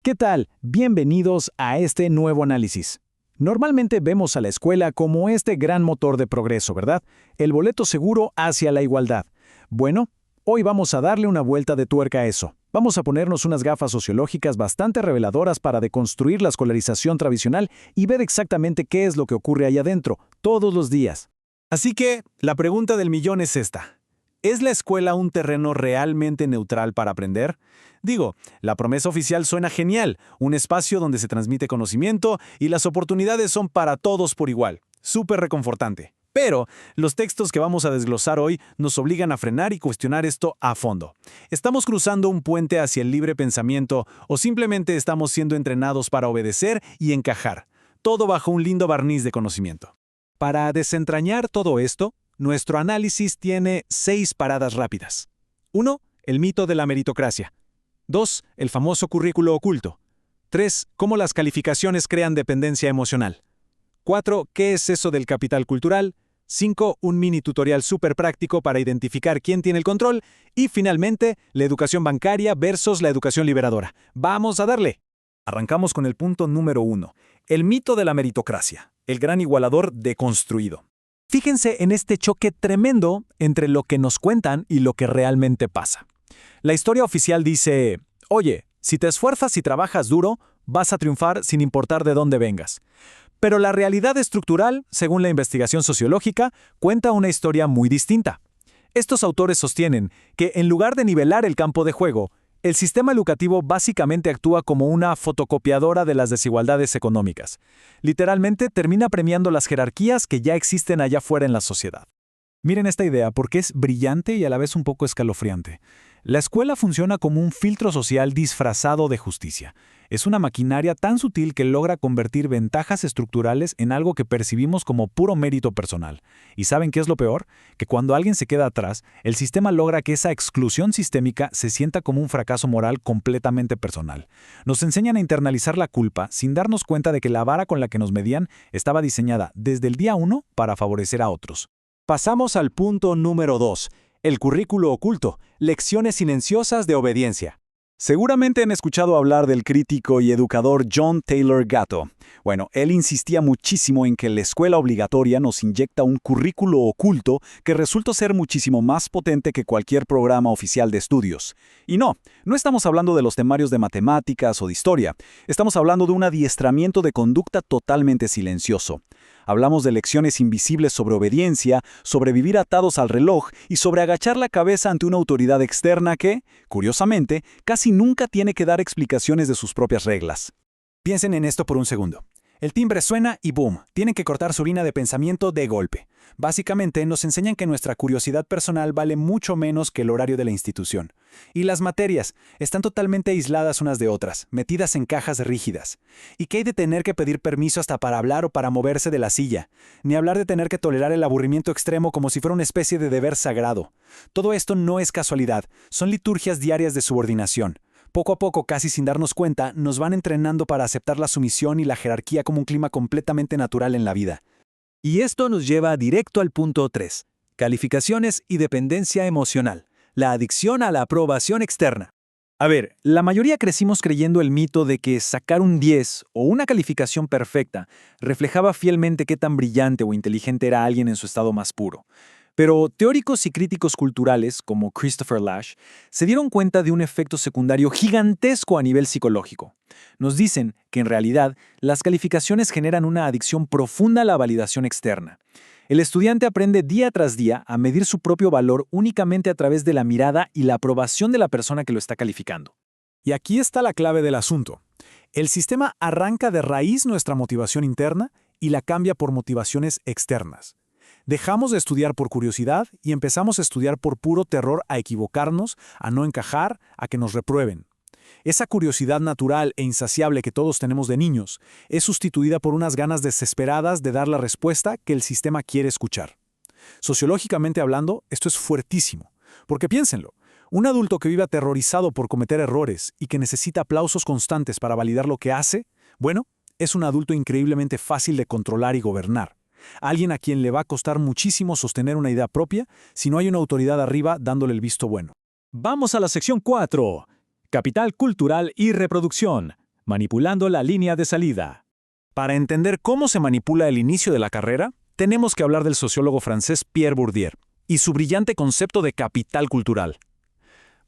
¿Qué tal? Bienvenidos a este nuevo análisis. Normalmente vemos a la escuela como este gran motor de progreso, ¿verdad? El boleto seguro hacia la igualdad. Bueno, hoy vamos a darle una vuelta de tuerca a eso. Vamos a ponernos unas gafas sociológicas bastante reveladoras para deconstruir la escolarización tradicional y ver exactamente qué es lo que ocurre ahí adentro, todos los días. Así que, la pregunta del millón es esta. ¿Es la escuela un terreno realmente neutral para aprender? Digo, la promesa oficial suena genial, un espacio donde se transmite conocimiento y las oportunidades son para todos por igual. Súper reconfortante. Pero los textos que vamos a desglosar hoy nos obligan a frenar y cuestionar esto a fondo. ¿Estamos cruzando un puente hacia el libre pensamiento o simplemente estamos siendo entrenados para obedecer y encajar? Todo bajo un lindo barniz de conocimiento. Para desentrañar todo esto, nuestro análisis tiene 6 paradas rápidas. 1. El mito de la meritocracia. 2. El famoso currículo oculto. 3. Cómo las calificaciones crean dependencia emocional. 4. ¿Qué es eso del capital cultural? 5. Un mini tutorial súper práctico para identificar quién tiene el control. Y finalmente, la educación bancaria versus la educación liberadora. ¡Vamos a darle! Arrancamos con el punto número 1. El mito de la meritocracia. El gran igualador deconstruido. Fíjense en este choque tremendo entre lo que nos cuentan y lo que realmente pasa. La historia oficial dice, oye, si te esfuerzas y trabajas duro, vas a triunfar sin importar de dónde vengas. Pero la realidad estructural, según la investigación sociológica, cuenta una historia muy distinta. Estos autores sostienen que en lugar de nivelar el campo de juego, el sistema educativo básicamente actúa como una fotocopiadora de las desigualdades económicas. Literalmente termina premiando las jerarquías que ya existen allá afuera en la sociedad. Miren esta idea porque es brillante y a la vez un poco escalofriante. La escuela funciona como un filtro social disfrazado de justicia. Es una maquinaria tan sutil que logra convertir ventajas estructurales en algo que percibimos como puro mérito personal. ¿Y saben qué es lo peor? Que cuando alguien se queda atrás, el sistema logra que esa exclusión sistémica se sienta como un fracaso moral completamente personal. Nos enseñan a internalizar la culpa sin darnos cuenta de que la vara con la que nos medían estaba diseñada desde el día 1 para favorecer a otros. Pasamos al punto número 2. El currículo oculto, lecciones silenciosas de obediencia. Seguramente han escuchado hablar del crítico y educador John Taylor Gatto. Bueno, él insistía muchísimo en que la escuela obligatoria nos inyecta un currículo oculto que resulta ser muchísimo más potente que cualquier programa oficial de estudios. Y no estamos hablando de los temarios de matemáticas o de historia. Estamos hablando de un adiestramiento de conducta totalmente silencioso. Hablamos de lecciones invisibles sobre obediencia, sobre vivir atados al reloj y sobre agachar la cabeza ante una autoridad externa que, curiosamente, casi nunca tiene que dar explicaciones de sus propias reglas. Piensen en esto por un segundo. El timbre suena y ¡boom! Tienen que cortar su línea de pensamiento de golpe. Básicamente nos enseñan que nuestra curiosidad personal vale mucho menos que el horario de la institución. Y las materias están totalmente aisladas unas de otras, metidas en cajas rígidas. ¿Y qué hay de tener que pedir permiso hasta para hablar o para moverse de la silla? Ni hablar de tener que tolerar el aburrimiento extremo como si fuera una especie de deber sagrado. Todo esto no es casualidad, son liturgias diarias de subordinación. Poco a poco, casi sin darnos cuenta, nos van entrenando para aceptar la sumisión y la jerarquía como un clima completamente natural en la vida. Y esto nos lleva directo al punto 3. Calificaciones y dependencia emocional. La adicción a la aprobación externa. A ver, la mayoría crecimos creyendo el mito de que sacar un 10 o una calificación perfecta reflejaba fielmente qué tan brillante o inteligente era alguien en su estado más puro. Pero teóricos y críticos culturales, como Christopher Lasch, se dieron cuenta de un efecto secundario gigantesco a nivel psicológico. Nos dicen que en realidad las calificaciones generan una adicción profunda a la validación externa. El estudiante aprende día tras día a medir su propio valor únicamente a través de la mirada y la aprobación de la persona que lo está calificando. Y aquí está la clave del asunto. El sistema arranca de raíz nuestra motivación interna y la cambia por motivaciones externas. Dejamos de estudiar por curiosidad y empezamos a estudiar por puro terror a equivocarnos, a no encajar, a que nos reprueben. Esa curiosidad natural e insaciable que todos tenemos de niños es sustituida por unas ganas desesperadas de dar la respuesta que el sistema quiere escuchar. Sociológicamente hablando, esto es fuertísimo, porque piénsenlo, un adulto que vive aterrorizado por cometer errores y que necesita aplausos constantes para validar lo que hace, bueno, es un adulto increíblemente fácil de controlar y gobernar. Alguien a quien le va a costar muchísimo sostener una idea propia si no hay una autoridad arriba dándole el visto bueno. Vamos a la sección 4. Capital cultural y reproducción. manipulando la línea de salida. Para entender cómo se manipula el inicio de la carrera, tenemos que hablar del sociólogo francés Pierre Bourdieu y su brillante concepto de capital cultural.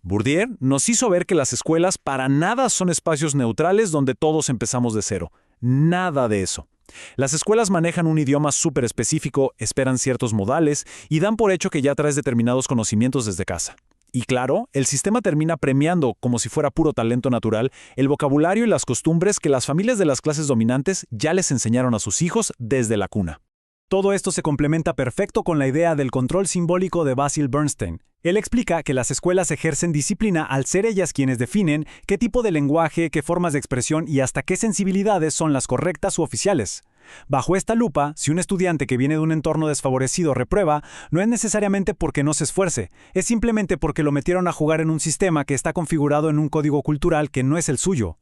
Bourdieu nos hizo ver que las escuelas para nada son espacios neutrales donde todos empezamos de cero. Nada de eso. Las escuelas manejan un idioma súper específico, esperan ciertos modales y dan por hecho que ya traes determinados conocimientos desde casa. Y claro, el sistema termina premiando, como si fuera puro talento natural, el vocabulario y las costumbres que las familias de las clases dominantes ya les enseñaron a sus hijos desde la cuna. Todo esto se complementa perfecto con la idea del control simbólico de Basil Bernstein. Él explica que las escuelas ejercen disciplina al ser ellas quienes definen qué tipo de lenguaje, qué formas de expresión y hasta qué sensibilidades son las correctas u oficiales. Bajo esta lupa, si un estudiante que viene de un entorno desfavorecido reprueba, no es necesariamente porque no se esfuerce, es simplemente porque lo metieron a jugar en un sistema que está configurado en un código cultural que no es el suyo.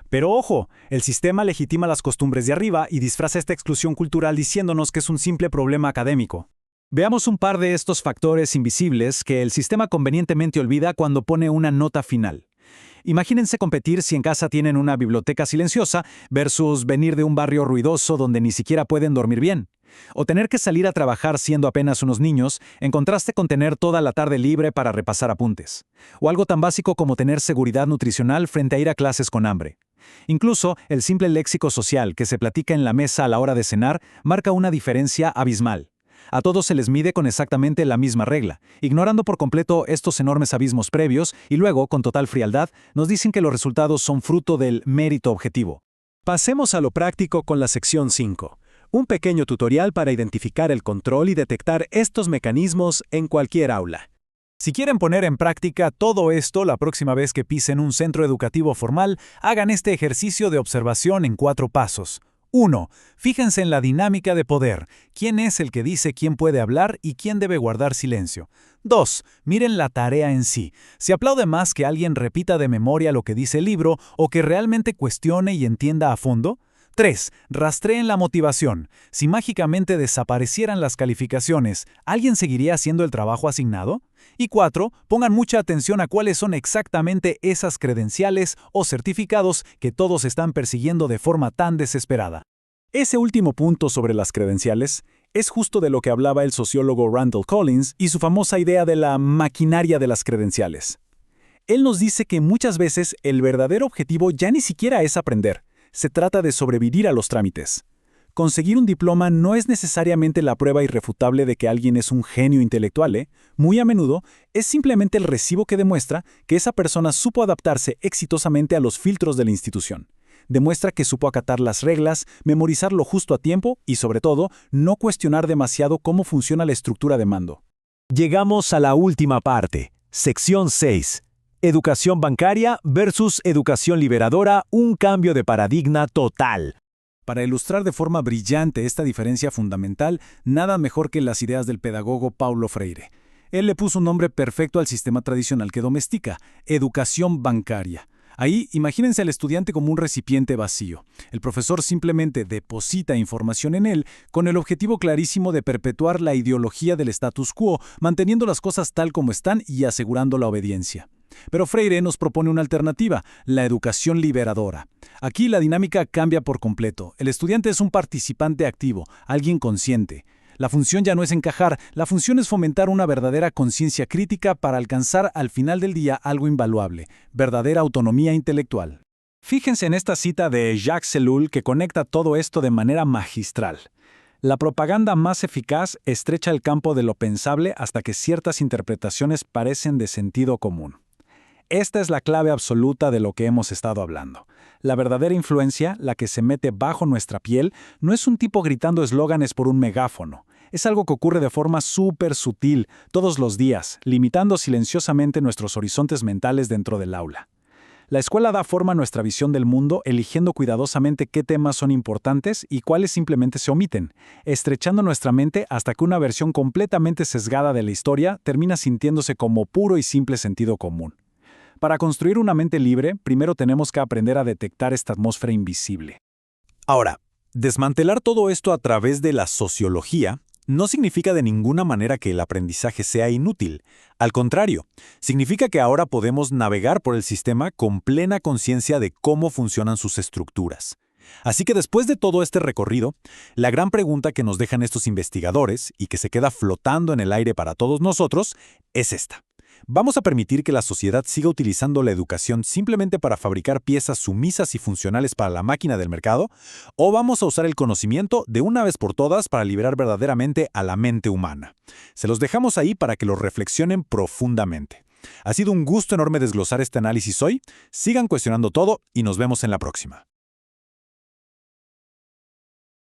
Pero ojo, el sistema legitima las costumbres de arriba y disfraza esta exclusión cultural diciéndonos que es un simple problema académico. Veamos un par de estos factores invisibles que el sistema convenientemente olvida cuando pone una nota final. Imagínense competir si en casa tienen una biblioteca silenciosa versus venir de un barrio ruidoso donde ni siquiera pueden dormir bien. O tener que salir a trabajar siendo apenas unos niños, en contraste con tener toda la tarde libre para repasar apuntes. O algo tan básico como tener seguridad nutricional frente a ir a clases con hambre. Incluso el simple léxico social que se platica en la mesa a la hora de cenar marca una diferencia abismal. A todos se les mide con exactamente la misma regla, ignorando por completo estos enormes abismos previos y luego, con total frialdad, nos dicen que los resultados son fruto del mérito objetivo. Pasemos a lo práctico con la sección 5. Un pequeño tutorial para identificar el control y detectar estos mecanismos en cualquier aula. Si quieren poner en práctica todo esto la próxima vez que pisen un centro educativo formal, hagan este ejercicio de observación en 4 pasos. 1. Fíjense en la dinámica de poder. ¿Quién es el que dice quién puede hablar y quién debe guardar silencio? 2. Miren la tarea en sí. ¿Se aplaude más que alguien repita de memoria lo que dice el libro o que realmente cuestione y entienda a fondo? 3. Rastreen la motivación. Si mágicamente desaparecieran las calificaciones, ¿alguien seguiría haciendo el trabajo asignado? Y 4. Pongan mucha atención a cuáles son exactamente esas credenciales o certificados que todos están persiguiendo de forma tan desesperada. Ese último punto sobre las credenciales es justo de lo que hablaba el sociólogo Randall Collins y su famosa idea de la maquinaria de las credenciales. Él nos dice que muchas veces el verdadero objetivo ya ni siquiera es aprender. Se trata de sobrevivir a los trámites. Conseguir un diploma no es necesariamente la prueba irrefutable de que alguien es un genio intelectual, Muy a menudo es simplemente el recibo que demuestra que esa persona supo adaptarse exitosamente a los filtros de la institución. Demuestra que supo acatar las reglas, memorizar lo justo a tiempo y, sobre todo, no cuestionar demasiado cómo funciona la estructura de mando. Llegamos a la última parte, sección 6. Educación bancaria versus educación liberadora, un cambio de paradigma total. Para ilustrar de forma brillante esta diferencia fundamental, nada mejor que las ideas del pedagogo Paulo Freire. Él le puso un nombre perfecto al sistema tradicional que domestica, educación bancaria. Ahí, imagínense al estudiante como un recipiente vacío. El profesor simplemente deposita información en él con el objetivo clarísimo de perpetuar la ideología del status quo, manteniendo las cosas tal como están y asegurando la obediencia. Pero Freire nos propone una alternativa, la educación liberadora. Aquí la dinámica cambia por completo. El estudiante es un participante activo, alguien consciente. La función ya no es encajar, la función es fomentar una verdadera conciencia crítica para alcanzar al final del día algo invaluable, verdadera autonomía intelectual. Fíjense en esta cita de Jacques Ellul que conecta todo esto de manera magistral. La propaganda más eficaz estrecha el campo de lo pensable hasta que ciertas interpretaciones parecen de sentido común. Esta es la clave absoluta de lo que hemos estado hablando. La verdadera influencia, la que se mete bajo nuestra piel, no es un tipo gritando eslóganes por un megáfono. Es algo que ocurre de forma súper sutil, todos los días, limitando silenciosamente nuestros horizontes mentales dentro del aula. La escuela da forma a nuestra visión del mundo, eligiendo cuidadosamente qué temas son importantes y cuáles simplemente se omiten, estrechando nuestra mente hasta que una versión completamente sesgada de la historia termina sintiéndose como puro y simple sentido común. Para construir una mente libre, primero tenemos que aprender a detectar esta atmósfera invisible. Ahora, desmantelar todo esto a través de la sociología no significa de ninguna manera que el aprendizaje sea inútil. Al contrario, significa que ahora podemos navegar por el sistema con plena conciencia de cómo funcionan sus estructuras. Así que después de todo este recorrido, la gran pregunta que nos dejan estos investigadores y que se queda flotando en el aire para todos nosotros es esta. ¿Vamos a permitir que la sociedad siga utilizando la educación simplemente para fabricar piezas sumisas y funcionales para la máquina del mercado? ¿O vamos a usar el conocimiento de una vez por todas para liberar verdaderamente a la mente humana? Se los dejamos ahí para que lo reflexionen profundamente. Ha sido un gusto enorme desglosar este análisis hoy. Sigan cuestionando todo y nos vemos en la próxima.